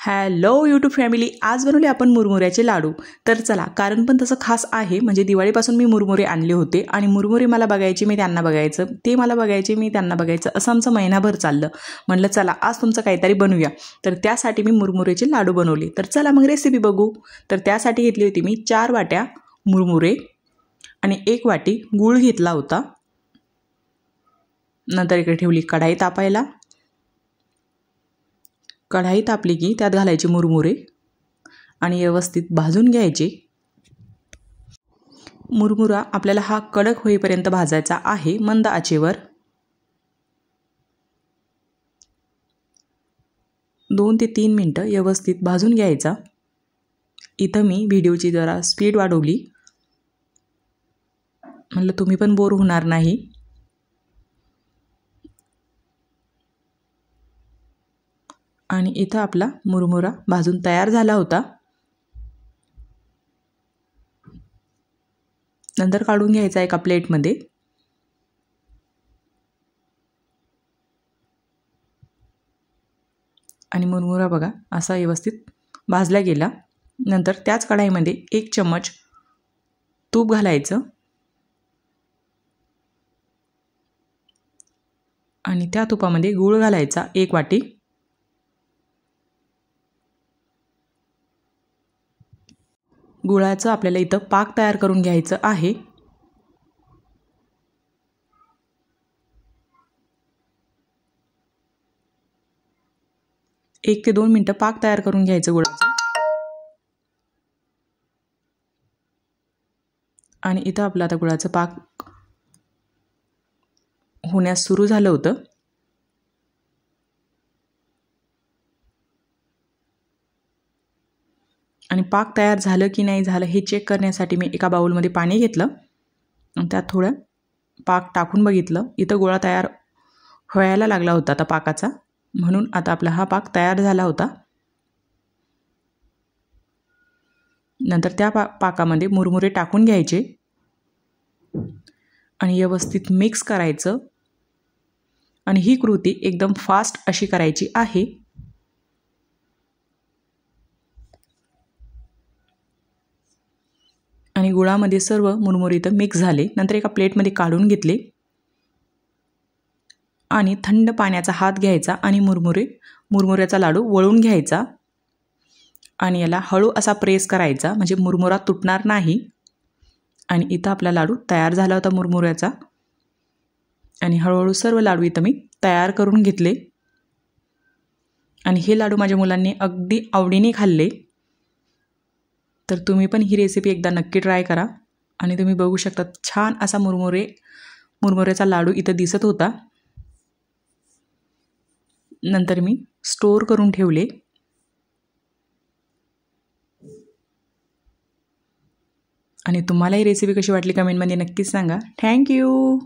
Hello YouTube family, आज बनवले आपण मुरमुऱ्याचे लाडू. तर चला, कारण पण तसं खास आहे. म्हणजे दिवाळीपासून मी मुरमुरे आणले होते आणि मुरमुरे मला बघायचे, मी त्यांना बघायचं, ते मला बघायचे, मी त्यांना बघायचं, असं आमचं महिनाभर चाललं. म्हणलं चला आज तुमचं काहीतरी बनवूया. तर त्यासाठी मी मुरमुरेचे लाडू बनवले. तर चला मग रेसिपी बघू. तर त्यासाठी घेतली होती मी 4 वाट्या मुरमुरे आणि 1 वाटी गूळ घेतला होता. नंतर इकडे ठेवली कढाई तापायला. कढाई तापली की त्यात घालायचे मुरमुरे आणि व्यवस्थित भाजून घ्यायचे. मुरमुरा आपल्याला हा कडक होईपर्यंत भाजायचा आहे मंद आचेवर. 2 ते 3 मिनिटं व्यवस्थित भाजून घ्यायचा. इथं मी व्हिडिओची जरा स्पीड वाढवली, म्हणलं तुम्ही पण बोर होणार नाही. आणि इथं आपला मुरमुरा भाजून तयार झाला होता. नंतर काढून घ्यायचा एका प्लेटमध्ये. आणि मुरमुरा बघा असा व्यवस्थित भाजला गेला. नंतर त्याच कढाईमध्ये 1 चम्मच तूप घालायचं आणि त्या तुपामध्ये गूळ घालायचा 1 वाटी. गुळाचं आपल्याला इथं पाक तयार करून घ्यायचं आहे. एक ते 2 मिनिटं पाक तयार करून घ्यायचं गुळाचं. आणि इथं आपलं आता गुळाचं पाक होण्यास सुरू झालं होतं. आणि पाक तयार झालं की नाही झालं हे चेक करण्यासाठी मी एका बाउलमध्ये पाणी घेतलं आणि त्यात थोडं पाक टाकून बघितलं. इथं गोळा तयार व्हायला लागला होता आता पाकाचा, म्हणून आता आपला हा पाक तयार झाला होता. नंतर त्या पाकामध्ये मुरमुरे टाकून घ्यायचे आणि व्यवस्थित मिक्स करायचं. आणि ही कृती एकदम फास्ट अशी करायची आहे. आणि गुळामध्ये सर्व मुरमुरे इथं मिक्स झाले. नंतर एका प्लेटमध्ये काढून घेतले आणि थंड पाण्याचा हात घ्यायचा आणि मुरमुऱ्याचा लाडू वळून घ्यायचा आणि याला हळू असा प्रेस करायचा, म्हणजे मुरमुरा तुटणार नाही. आणि इथं आपला लाडू तयार झाला होता मुरमुऱ्याचा. आणि हळूहळू सर्व लाडू इथं मी तयार करून घेतले. आणि हे लाडू माझ्या मुलांनी अगदी आवडीने खाल्ले. तर तुम्ही पण ही रेसिपी एकदा नक्की ट्राय करा. आणि तुम्ही बघू शकता छान असा मुरमुऱ्याचा लाडू इथं दिसत होता. नंतर मी स्टोअर करून ठेवले. आणि तुम्हाला ही रेसिपी कशी वाटली कमेंटमध्ये नक्कीच सांगा. थँक्यू.